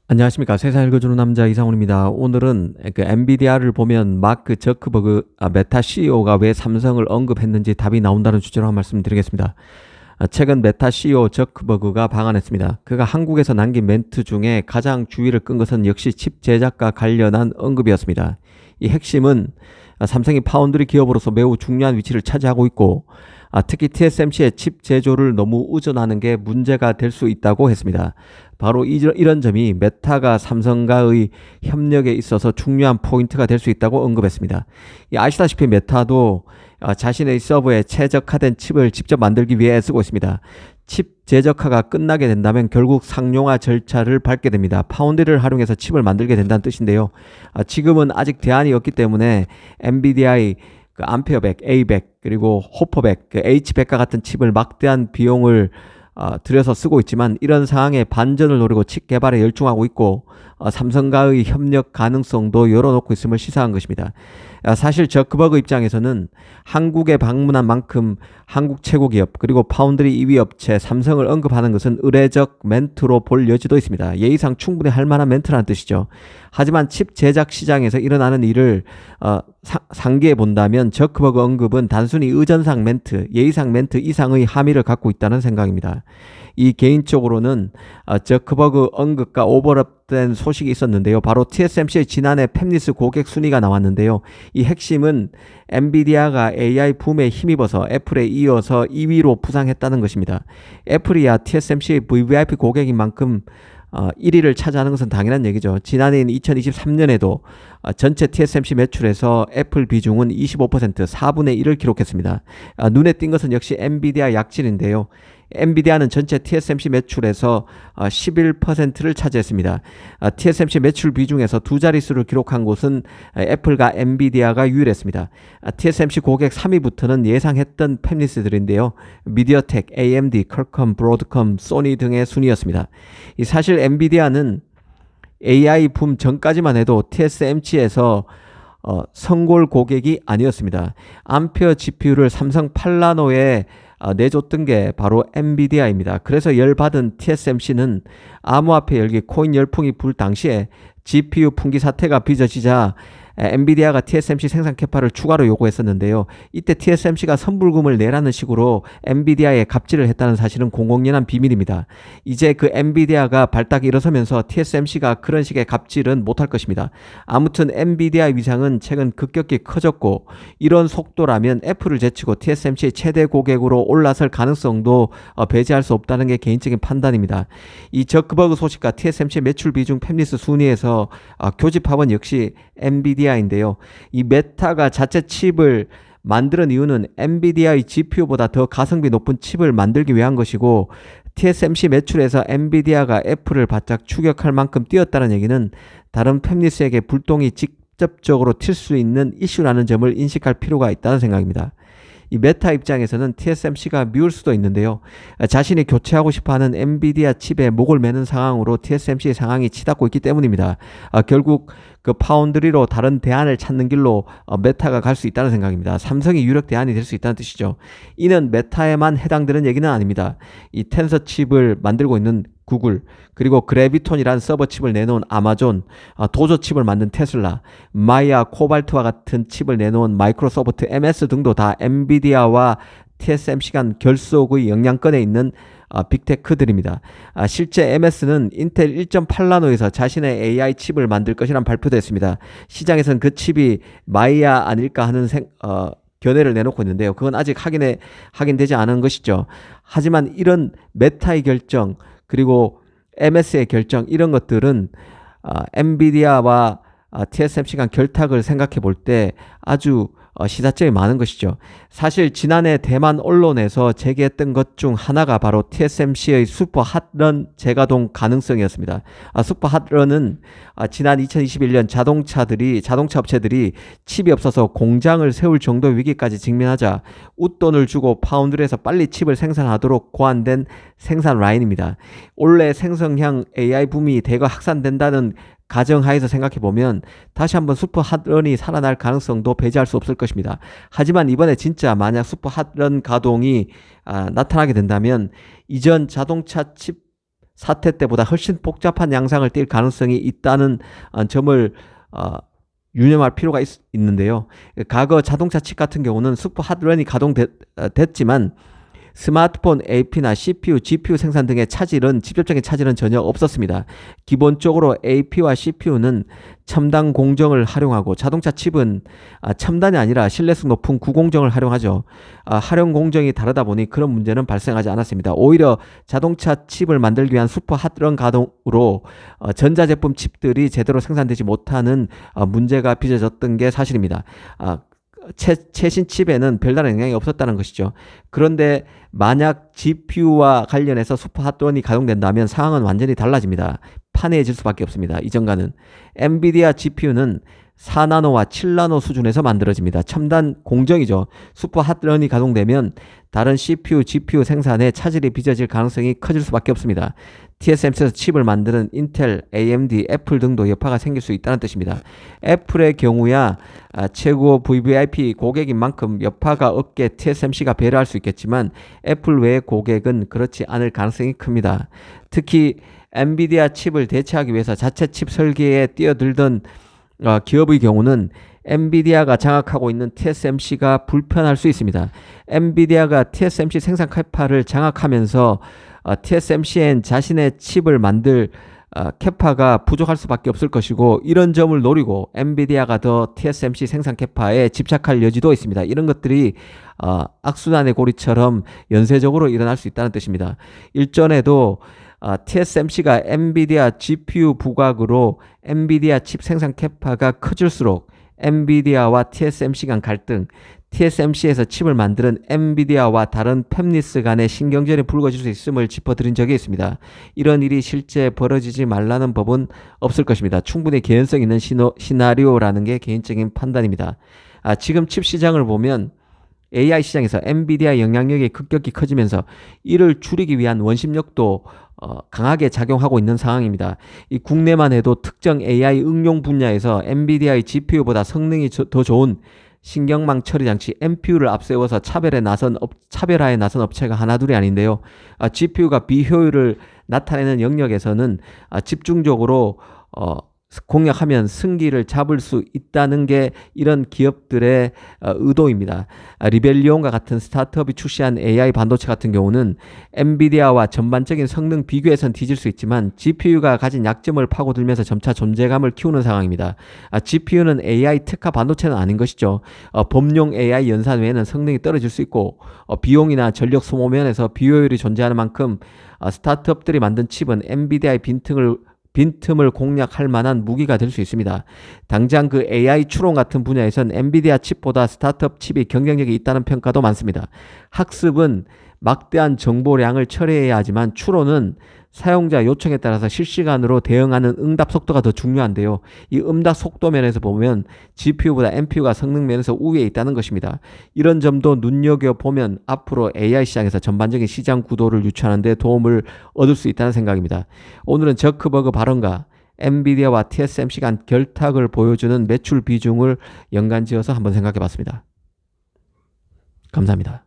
안녕하십니까. 세상 읽어주는 남자 이상훈입니다. 오늘은 그 엔비디아를 보면 마크 저크버그 메타 CEO가 왜 삼성을 언급했는지 답이 나온다는 주제로 한 말씀 드리겠습니다. 최근 메타 CEO 저크버그가 방한했습니다. 그가 한국에서 남긴 멘트 중에 가장 주의를 끈 것은 역시 칩 제작과 관련한 언급이었습니다. 이 핵심은 삼성이 파운드리 기업으로서 매우 중요한 위치를 차지하고 있고 특히 TSMC의 칩 제조를 너무 의존하는 게 문제가 될 수 있다고 했습니다. 바로 이런 점이 메타가 삼성과의 협력에 있어서 중요한 포인트가 될 수 있다고 언급했습니다. 아시다시피 메타도 자신의 서버에 최적화된 칩을 직접 만들기 위해 애쓰고 있습니다. 칩 제적화가 끝나게 된다면 결국 상용화 절차를 밟게 됩니다. 파운드리를 활용해서 칩을 만들게 된다는 뜻인데요. 지금은 아직 대안이 없기 때문에 엔비디아의 암페어 100, A 100 그리고 호퍼 100, H 100과 같은 칩을 막대한 비용을 들여서 쓰고 있지만 이런 상황에 반전을 노리고 칩 개발에 열중하고 있고 삼성과의 협력 가능성도 열어놓고 있음을 시사한 것입니다. 사실 저크버그 입장에서는 한국에 방문한 만큼 한국 최고 기업 그리고 파운드리 2위 업체 삼성을 언급하는 것은 의례적 멘트로 볼 여지도 있습니다. 예의상 충분히 할 만한 멘트라는 뜻이죠. 하지만 칩 제작 시장에서 일어나는 일을 상기해 본다면 저크버그 언급은 단순히 의전상 멘트, 예의상 멘트 이상의 함의를 갖고 있다는 생각입니다. 이 개인적으로는 저크버그 언급과 오버랩된 소식이 있었는데요. 바로 TSMC의 지난해 팹리스 고객 순위가 나왔는데요. 이 핵심은 엔비디아가 AI 붐에 힘입어서 애플에 이어서 2위로 부상했다는 것입니다. 애플이야 TSMC의 VVIP 고객인 만큼 1위를 차지하는 것은 당연한 얘기죠. 지난해인 2023년에도 전체 TSMC 매출에서 애플 비중은 25%, 4분의 1을 기록했습니다. 눈에 띈 것은 역시 엔비디아 약진인데요. 엔비디아는 전체 TSMC 매출에서 11%를 차지했습니다. TSMC 매출 비중에서 두 자릿수를 기록한 곳은 애플과 엔비디아가 유일했습니다. TSMC 고객 3위부터는 예상했던 팹리스들인데요. 미디어텍, AMD, 퀄컴, 브로드컴, 소니 등의 순이었습니다. 사실 엔비디아는 AI 붐 전까지만 해도 TSMC에서 선골 고객이 아니었습니다. 암페어 GPU를 삼성 팔라노에 내줬던 게 바로 엔비디아입니다. 그래서 열받은 TSMC는 암호화폐 열기 코인 열풍이 불 당시에 GPU 풍기 사태가 빚어지자 엔비디아가 TSMC 생산 캐파를 추가로 요구했었는데요. 이때 TSMC가 선불금을 내라는 식으로 엔비디아에 갑질을 했다는 사실은 공공연한 비밀입니다. 이제 그 엔비디아가 발딱이 일어서면서 TSMC가 그런 식의 갑질은 못할 것입니다. 아무튼 엔비디아 위상은 최근 급격히 커졌고 이런 속도라면 애플을 제치고 TSMC의 최대 고객으로 올라설 가능성도 배제할 수 없다는 게 개인적인 판단입니다. 이 저크버그 소식과 TSMC 매출 비중 팹리스 순위에서 교집합은 역시 엔비디아인데요. 이 메타가 자체 칩을 만드는 이유는 엔비디아의 GPU보다 더 가성비 높은 칩을 만들기 위한 것이고 TSMC 매출에서 엔비디아가 애플을 바짝 추격할 만큼 뛰었다는 얘기는 다른 팹리스에게 불똥이 직접적으로 튈 수 있는 이슈라는 점을 인식할 필요가 있다는 생각입니다. 이 메타 입장에서는 TSMC가 미울 수도 있는데요. 자신이 교체하고 싶어하는 엔비디아 칩에 목을 매는 상황으로 TSMC의 상황이 치닫고 있기 때문입니다. 결국 그 파운드리로 다른 대안을 찾는 길로 메타가 갈 수 있다는 생각입니다. 삼성이 유력 대안이 될 수 있다는 뜻이죠. 이는 메타에만 해당되는 얘기는 아닙니다. 이 텐서 칩을 만들고 있는 구글, 그리고 그래비톤이란 서버 칩을 내놓은 아마존, 도조 칩을 만든 테슬라, 마이아, 코발트와 같은 칩을 내놓은 마이크로소프트, MS 등도 다 엔비디아와 TSMC 간 결속의 영향권에 있는 빅테크들입니다. 실제 MS는 인텔 1.8나노에서 자신의 AI 칩을 만들 것이란 발표도 했습니다. 시장에서는 그 칩이 마이아 아닐까 하는 견해를 내놓고 있는데요. 그건 아직 확인되지 않은 것이죠. 하지만 이런 메타의 결정 그리고 MS의 결정 이런 것들은 엔비디아와 TSMC 간 결탁을 생각해 볼 때 아주 시사점이 많은 것이죠. 사실 지난해 대만 언론에서 제기했던 것 중 하나가 바로 TSMC의 슈퍼 핫런 재가동 가능성이었습니다. 슈퍼 핫런은 지난 2021년 자동차 업체들이 칩이 없어서 공장을 세울 정도 위기까지 직면하자 웃돈을 주고 파운드리에서 빨리 칩을 생산하도록 고안된 생산 라인입니다. 올해 생성형 AI 붐이 대거 확산된다는 가정하에서 생각해보면 다시 한번 슈퍼 핫런이 살아날 가능성도 배제할 수 없을 것입니다. 하지만 이번에 진짜 만약 슈퍼 핫런 가동이 나타나게 된다면 이전 자동차 칩 사태 때보다 훨씬 복잡한 양상을 띌 가능성이 있다는 점을 유념할 필요가 있는데요. 과거 자동차 칩 같은 경우는 슈퍼 핫런이 가동됐지만 스마트폰 AP나 CPU, GPU 생산 등의 차질은 직접적인 차질은 전혀 없었습니다. 기본적으로 AP와 CPU는 첨단 공정을 활용하고 자동차 칩은 첨단이 아니라 신뢰성 높은 구공정을 활용하죠. 활용 공정이 다르다 보니 그런 문제는 발생하지 않았습니다. 오히려 자동차 칩을 만들기 위한 슈퍼 핫런 가동으로 전자제품 칩들이 제대로 생산되지 못하는 문제가 빚어졌던 게 사실입니다. 최신 칩에는 별다른 영향이 없었다는 것이죠. 그런데 만약 GPU와 관련해서 슈퍼 핫런이 가동된다면 상황은 완전히 달라집니다. 판이해질 수밖에 없습니다. 이전과는. 엔비디아 GPU는 4나노와 7나노 수준에서 만들어집니다. 첨단 공정이죠. 슈퍼 핫런이 가동되면 다른 CPU, GPU 생산에 차질이 빚어질 가능성이 커질 수밖에 없습니다. TSMC에서 칩을 만드는 인텔, AMD, 애플 등도 여파가 생길 수 있다는 뜻입니다. 애플의 경우야 최고 VVIP 고객인 만큼 여파가 없게 TSMC가 배려할 수 있겠지만 애플 외의 고객은 그렇지 않을 가능성이 큽니다. 특히 엔비디아 칩을 대체하기 위해서 자체 칩 설계에 뛰어들던 기업의 경우는 엔비디아가 장악하고 있는 TSMC가 불편할 수 있습니다. 엔비디아가 TSMC 생산 캐파를 장악하면서 TSMC엔 자신의 칩을 만들 캐파가 부족할 수밖에 없을 것이고 이런 점을 노리고 엔비디아가 더 TSMC 생산 캐파에 집착할 여지도 있습니다. 이런 것들이 악순환의 고리처럼 연쇄적으로 일어날 수 있다는 뜻입니다. 일전에도 TSMC가 엔비디아 GPU 부각으로 엔비디아 칩 생산 캐파가 커질수록 엔비디아와 TSMC 간 갈등, TSMC에서 칩을 만드는 엔비디아와 다른 팹리스 간의 신경전이 불거질 수 있음을 짚어드린 적이 있습니다. 이런 일이 실제 벌어지지 말라는 법은 없을 것입니다. 충분히 개연성 있는 시나리오라는 게 개인적인 판단입니다. 지금 칩 시장을 보면 AI 시장에서 엔비디아 영향력이 급격히 커지면서 이를 줄이기 위한 원심력도 강하게 작용하고 있는 상황입니다. 이 국내만 해도 특정 AI 응용 분야에서 엔비디아의 GPU보다 성능이 더 좋은 신경망 처리 장치 NPU를 앞세워서 차별화에 나선 업체가 하나둘이 아닌데요. GPU가 비효율을 나타내는 영역에서는 집중적으로 공략하면 승기를 잡을 수 있다는 게 이런 기업들의 의도입니다. 리벨리온과 같은 스타트업이 출시한 AI 반도체 같은 경우는 엔비디아와 전반적인 성능 비교에선 뒤질 수 있지만 GPU가 가진 약점을 파고들면서 점차 존재감을 키우는 상황입니다. GPU는 AI 특화 반도체는 아닌 것이죠. 범용 AI 연산 외에는 성능이 떨어질 수 있고 비용이나 전력 소모 면에서 비효율이 존재하는 만큼 스타트업들이 만든 칩은 엔비디아의 빈틈을 공략할 만한 무기가 될 수 있습니다. 당장 그 AI 추론 같은 분야에선 엔비디아 칩보다 스타트업 칩이 경쟁력이 있다는 평가도 많습니다. 학습은 막대한 정보량을 처리해야 하지만 추론은 사용자 요청에 따라서 실시간으로 대응하는 응답 속도가 더 중요한데요. 이 응답 속도 면에서 보면 GPU보다 NPU가 성능 면에서 우위에 있다는 것입니다. 이런 점도 눈여겨보면 앞으로 AI 시장에서 전반적인 시장 구도를 유추하는 데 도움을 얻을 수 있다는 생각입니다. 오늘은 저크버그 발언과 엔비디아와 TSMC 간 결탁을 보여주는 매출 비중을 연관지어서 한번 생각해 봤습니다. 감사합니다.